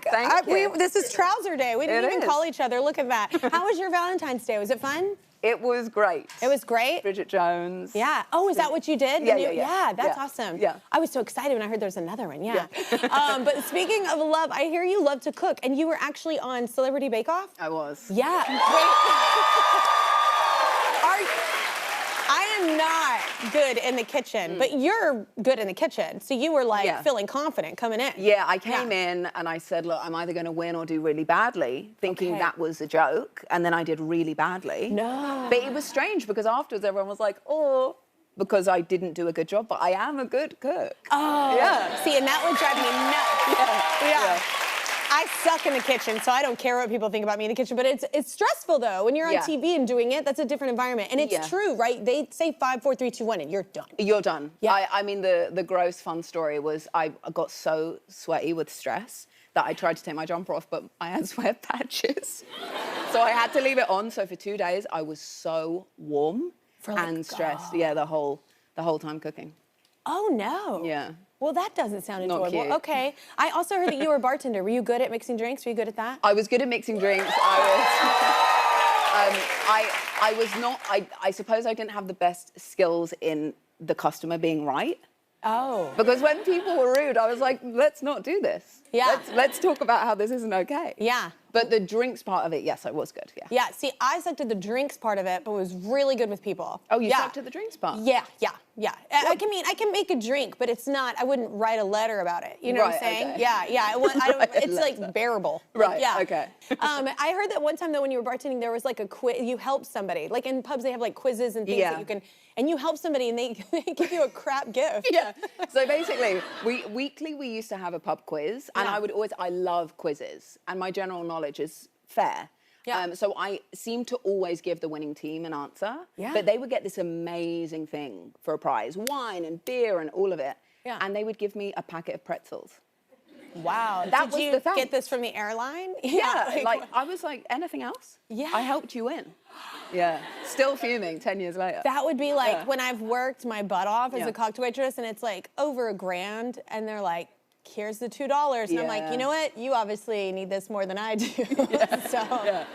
Thank you. This is trouser day. We didn't even call each other. Look at that. How was your Valentine's Day? Was it fun? It was great. It was great? Bridget Jones. Yeah. Oh, is that what you did? Yeah, Yeah, that's awesome. Yeah. I was so excited when I heard there's another one. Yeah. But speaking of love, I hear you love to cook, and you were actually on Celebrity Bake Off? I was. Yeah. I am not good in the kitchen, but you're good in the kitchen. So you were like feeling confident coming in. Yeah, I came in and I said, look, I'm either going to win or do really badly, thinking that was a joke. And then I did really badly. No. But it was strange because afterwards everyone was like, oh, because I didn't do a good job, but I am a good cook. Oh. Yeah. See, and that would drive me nuts. Yeah. I suck in the kitchen, so I don't care what people think about me in the kitchen, but it's stressful, though. When you're on TV and doing it, that's a different environment. And it's true, right? They say 5, 4, 3, 2, 1, and you're done. You're done. Yeah. I mean, the gross fun story was I got so sweaty with stress that I tried to take my jumper off, but I had sweat patches. So I had to leave it on. So for 2 days, I was so warm and stressed. Yeah, the whole time cooking. Oh, no. Yeah. Well, that doesn't sound enjoyable. Not cute. Okay. I also heard that you were a bartender. Were you good at mixing drinks? Were you good at that? I was good at mixing drinks. I was not, I suppose I didn't have the best skills in the customer being right. Oh. Because when people were rude, I was like, let's not do this. Yeah. Let's talk about how this isn't okay. Yeah. But the drinks part of it, yes, I was good, yeah. Yeah, see, I sucked at the drinks part of it, but was really good with people. Oh, you sucked at the drinks part? Yeah. I can make a drink, but it's not, I wouldn't write a letter about it. You know what I'm saying? Okay. Yeah. It's like bearable. Right, yeah. okay. I heard that one time, though, when you were bartending, there was like a quiz, you helped somebody. Like in pubs, they have like quizzes and things that you can, and you help somebody and they give you a crap gift. Yeah. So basically, weekly we used to have a pub quiz, and I love quizzes, and my general knowledge is fair. Yeah. So I seem to always give the winning team an answer. Yeah. But they would get this amazing thing for a prize, wine and beer and all of it. Yeah. And they would give me a packet of pretzels. Wow. That was the thing. Get this from the airline? Yeah. Like I was like, anything else? Yeah. I helped you win. Yeah. Still fuming 10 years later. That would be like when I've worked my butt off as a cocktail waitress and it's like over $1,000 and they're like, here's the $2. And I'm like, you know what? You obviously need this more than I do. So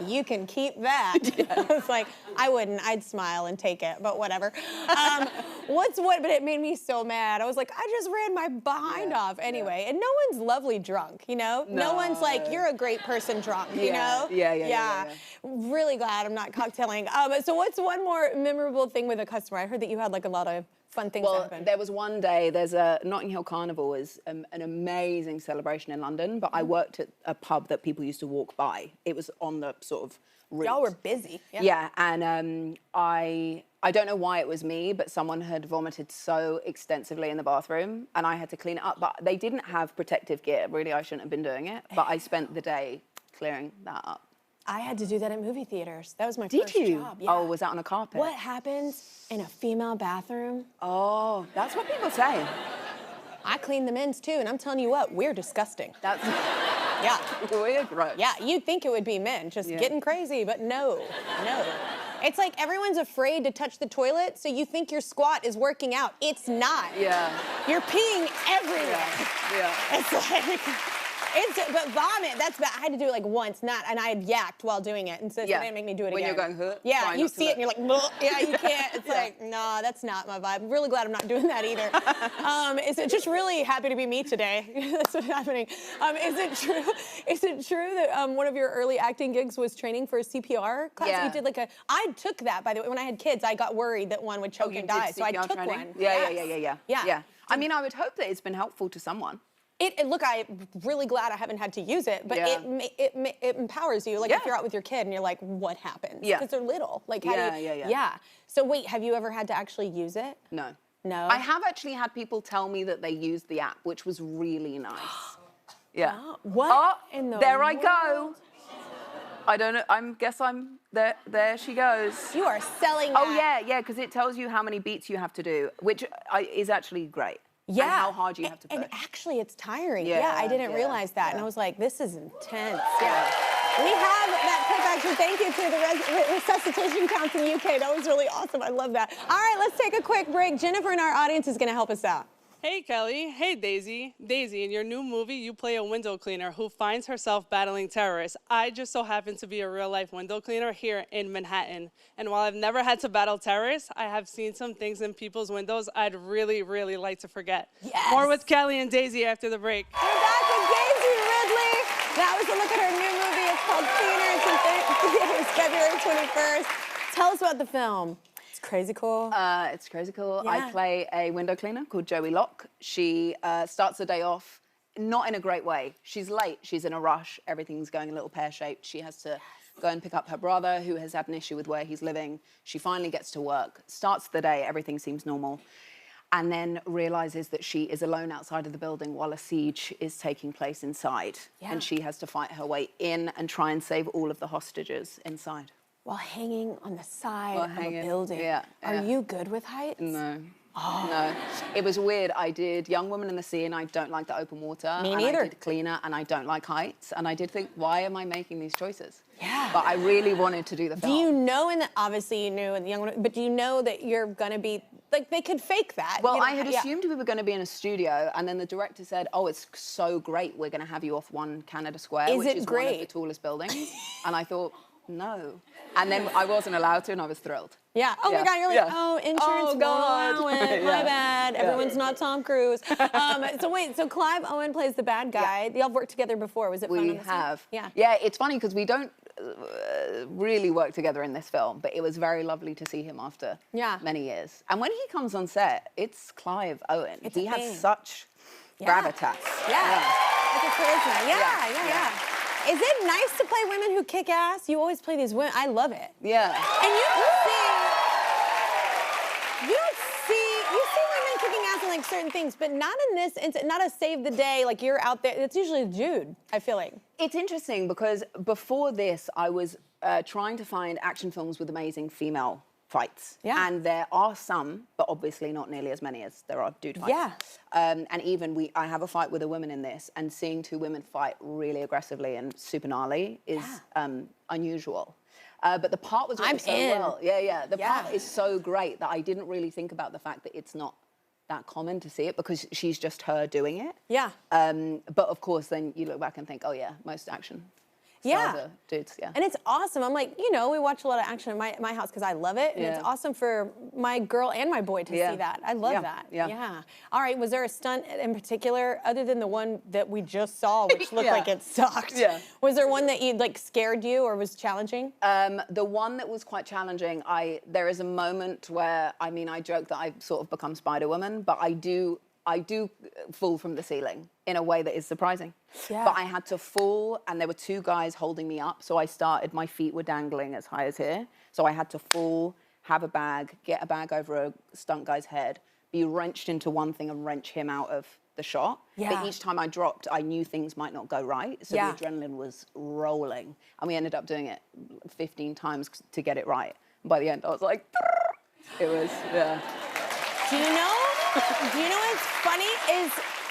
you can keep that. It's like, I wouldn't. I'd smile and take it, but whatever. But it made me so mad. I was like, I just ran my behind off anyway. And no one's lovely drunk, you know? No one's like, you're a great person drunk, you know? Yeah. Really glad I'm not cocktailing. So what's one more memorable thing with a customer? I heard that you had like a lot of fun things happen. There was one day, there's a Notting Hill Carnival is an amazing celebration in London, but I worked at a pub that people used to walk by. It was on the sort of route. Y'all were busy. Yeah, and I don't know why it was me, but someone had vomited so extensively in the bathroom, and I had to clean it up, but they didn't have protective gear. Really, I shouldn't have been doing it, but I spent the day clearing that up. I had to do that at movie theaters. That was my first job. Yeah. Oh, was that on a carpet? What happens in a female bathroom? Oh, that's what people say. I clean the men's too, and I'm telling you what, we're disgusting. That's we're gross. Yeah, you'd think it would be men just getting crazy, but no. It's like everyone's afraid to touch the toilet, so you think your squat is working out. It's not. Yeah. You're peeing everywhere. Yeah. It's like. But vomit, that's bad. I had to do it like once, and I had yacked while doing it, and so they didn't make me do it again. When you're going, huh? Yeah, you see it and you're like, bleh. Yeah, you can't. It's like, no, that's not my vibe. I'm really glad I'm not doing that either. Is it just really happy to be me today? That's what's happening. Is it true that one of your early acting gigs was training for a CPR class? Yeah. You did like I took that, by the way. When I had kids, I got worried that one would choke and die, so I took one. Yeah. I mean, I would hope that it's been helpful to someone. Look, I'm really glad I haven't had to use it, but it empowers you. Like if you're out with your kid and you're like, what happens? Yeah. Because they're little. Like, Yeah. So wait, have you ever had to actually use it? No. No? I have actually had people tell me that they used the app, which was really nice. Yeah. Oh, what in the there world? I go. I don't know. Guess I'm there. There she goes. You are selling that. Oh, yeah, because it tells you how many beats you have to do, which is actually great. Yeah. And how hard you have to push. And actually, it's tiring. Yeah, I didn't realize that. And I was like, this is intense. Yeah. We have that clip, actually. Thank you to the resuscitation counts in the UK. That was really awesome. I love that. All right, let's take a quick break. Jennifer in our audience is going to help us out. Hey, Kelly. Hey, Daisy. Daisy, in your new movie, you play a window cleaner who finds herself battling terrorists. I just so happen to be a real-life window cleaner here in Manhattan. And while I've never had to battle terrorists, I have seen some things in people's windows I'd really, really like to forget. Yes. More with Kelly and Daisy after the break. We're back with Daisy Ridley. That was a look at her new movie. It's called Cleaner. It's in theaters February 21st. Tell us about the film. Crazy cool. It's crazy cool. Yeah. I play a window cleaner called Joey Locke. She starts the day off not in a great way. She's late. She's in a rush. Everything's going a little pear-shaped. She has to go and pick up her brother, who has had an issue with where he's living. She finally gets to work. Starts the day. Everything seems normal. And then realizes that she is alone outside of the building while a siege is taking place inside. Yeah. And she has to fight her way in and try and save all of the hostages inside. While hanging on the side of a building. Yeah. Are you good with heights? No. Oh. No. It was weird. I did Young Woman in the Sea, and I don't like the open water. Me neither. And I did Cleaner, and I don't like heights. And I did think, why am I making these choices? Yeah. But I really wanted to do the film. Do you know, obviously you knew in the Young Woman, but do you know that you're gonna be, like, they could fake that? Well, you know, I had assumed we were going to be in a studio, and then the director said, oh, it's so great, we're going to have you off One Canada Square, which is one of the tallest buildings. And I thought, no. And then I wasn't allowed to, and I was thrilled. Yeah. Oh my God, you're like, oh, insurance won't allow it. My bad. Everyone's not Tom Cruise. So wait, so Clive Owen plays the bad guy. Y'all have worked together before. Was it fun? We have. Yeah. Yeah, it's funny because we don't really work together in this film, but it was very lovely to see him after many years. And when he comes on set, it's Clive Owen. He has such gravitas. Yeah. It's a charisma. Yeah. Is it nice to play women who kick ass? You always play these women. I love it. Yeah. And you see women kicking ass in like certain things, but not in this, not a save the day, like you're out there. It's usually a dude, I feel like. It's interesting because before this, I was trying to find action films with amazing female fights. Yeah. And there are some, but obviously not nearly as many as there are dude fights. Yeah. And even I have a fight with a woman in this, and seeing two women fight really aggressively and super gnarly is unusual. But the part was written so well. Yeah. The part is so great that I didn't really think about the fact that it's not that common to see it because she's just her doing it. Yeah. But of course, then you look back and think, oh yeah, most action. Dudes, And it's awesome. I'm like, you know, we watch a lot of action in my house because I love it. And it's awesome for my girl and my boy to see that. I love that. Yeah. All right, was there a stunt in particular, other than the one that we just saw, which looked like it sucked? Yeah. Was there one that like scared you or was challenging? The one that was quite challenging, there is a moment where, I mean, I joke that I've sort of become Spider-Woman, but I do fall from the ceiling in a way that is surprising. Yeah. But I had to fall, and there were two guys holding me up, so my feet were dangling as high as here. So I had to fall, have a bag, get a bag over a stunt guy's head, be wrenched into one thing and wrench him out of the shot. Yeah. But each time I dropped, I knew things might not go right, so the adrenaline was rolling. And we ended up doing it 15 times to get it right. And by the end, I was like, it was, Do you know what's funny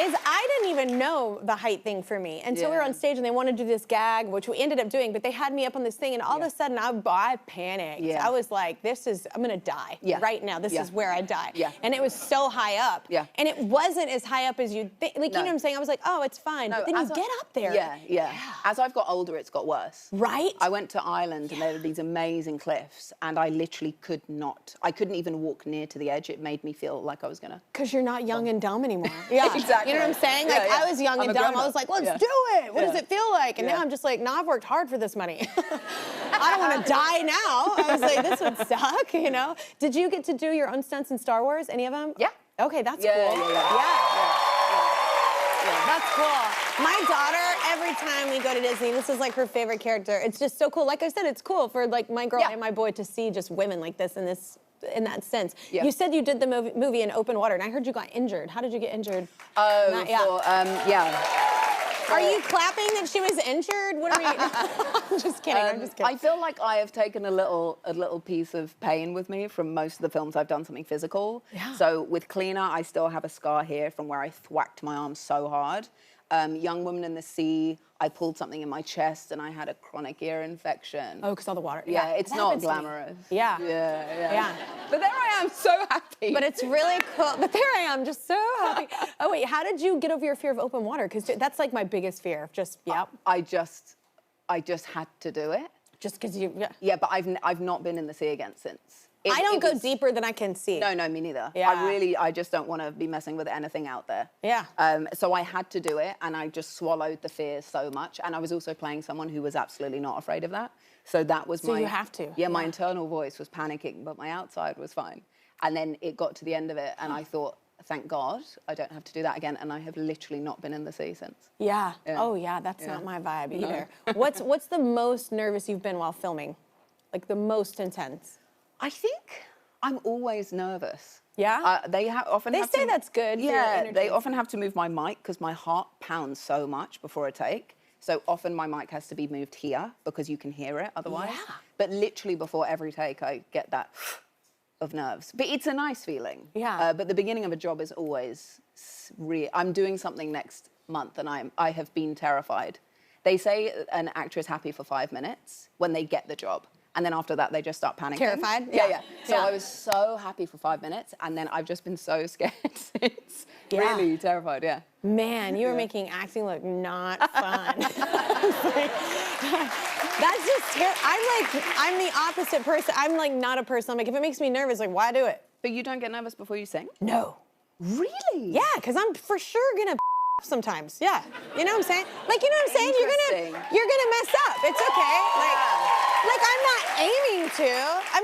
is I didn't even know the height thing for me until we were on stage and they wanted to do this gag, which we ended up doing, but they had me up on this thing and all of a sudden I panicked. Yeah. I was like, I'm gonna die right now. This is where I die. Yeah. And it was so high up. Yeah. And it wasn't as high up as you'd think. Like, you know what I'm saying? I was like, oh, it's fine. But then you get up there. Yeah. As I've got older, it's got worse. Right? I went to Ireland and there were these amazing cliffs and I literally I couldn't even walk near to the edge. It made me feel like I was gonna. Because you're not young and dumb anymore. Yeah. Exactly. You know what I'm saying? Like, I was young and dumb. I was like, let's do it. What does it feel like? And now I'm just like, no, I've worked hard for this money. I don't want to die now. I was like, this would suck, you know? Did you get to do your own stunts in Star Wars? Any of them? Yeah. Okay, that's cool. That's cool. My daughter, every time we go to Disney, this is like her favorite character. It's just so cool. Like I said, it's cool for like my girl and my boy to see just women like this in that sense. Yeah. You said you did the movie in open water, and I heard you got injured. How did you get injured? Oh, Are you clapping that she was injured? What are you? I'm just kidding. I'm just kidding. I feel like I have taken a little piece of pain with me from most of the films I've done something physical. Yeah. So with Cleaner, I still have a scar here from where I thwacked my arm so hard. Young Woman in the Sea. I pulled something in my chest and I had a chronic ear infection. Oh, because all the water. Yeah, it's not glamorous. Yeah. But there I am, so happy. But it's really cool. But there I am, just so happy. Oh wait, how did you get over your fear of open water? Because that's like my biggest fear. Just I just had to do it. Just because you. Yeah, but I've not been in the sea again since. I don't go deeper than I can see. No, me neither. Yeah. I just don't want to be messing with anything out there. Yeah. So I had to do it, and I just swallowed the fear so much. And I was also playing someone who was absolutely not afraid of that. So that was So you have to. Yeah, my internal voice was panicking, but my outside was fine. And then it got to the end of it, and I thought, thank God, I don't have to do that again. And I have literally not been in the sea since. Yeah. Oh yeah, that's not my vibe either. What's the most nervous you've been while filming? Like the most intense? I think I'm always nervous. Yeah? They often say that's good for your Yeah, energy. they often have to move my mic because my heart pounds so much before a take. So often my mic has to be moved here because you can hear it otherwise. Yeah. But literally before every take, I get that of nerves. But it's a nice feeling. Yeah. But the beginning of a job is always I'm doing something next month and I have been terrified. They say an actor is happy for 5 minutes when they get the job. And then after that, they just start panicking. Terrified? Yeah. So I was so happy for 5 minutes, and then I've just been so scared since. Yeah. Really terrified, yeah. Man, you were making acting look not fun. That's just I'm the opposite person. I'm like not a person. I'm like, if it makes me nervous, like why do it? But you don't get nervous before you sing? No. Really? Yeah, because I'm for sure gonna sometimes. Yeah. You know what I'm saying? Like, you know what I'm saying? You're gonna mess up. It's okay. Like I'm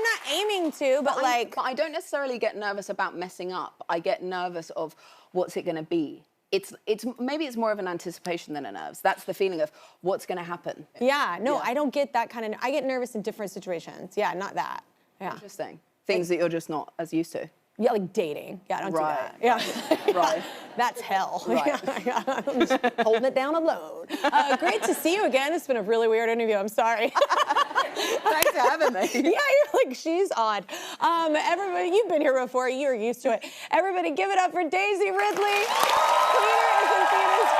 not aiming to, but like. But I don't necessarily get nervous about messing up. I get nervous of what's it gonna be. Maybe it's more of an anticipation than a nerves. That's the feeling of what's gonna happen. Yeah, no, I don't get that kind of, I get nervous in different situations. Yeah, not that. Yeah. Interesting. Things that you're just not as used to. Yeah, like dating. Yeah, don't do that. Yeah. Right. That's hell. Right. I'm just holding it down alone. Great to see you again. It's been a really weird interview. I'm sorry. Thanks for having me. Yeah, you're like, she's odd. Everybody, you've been here before. You're used to it. Everybody give it up for Daisy Ridley. Theater is in theaters.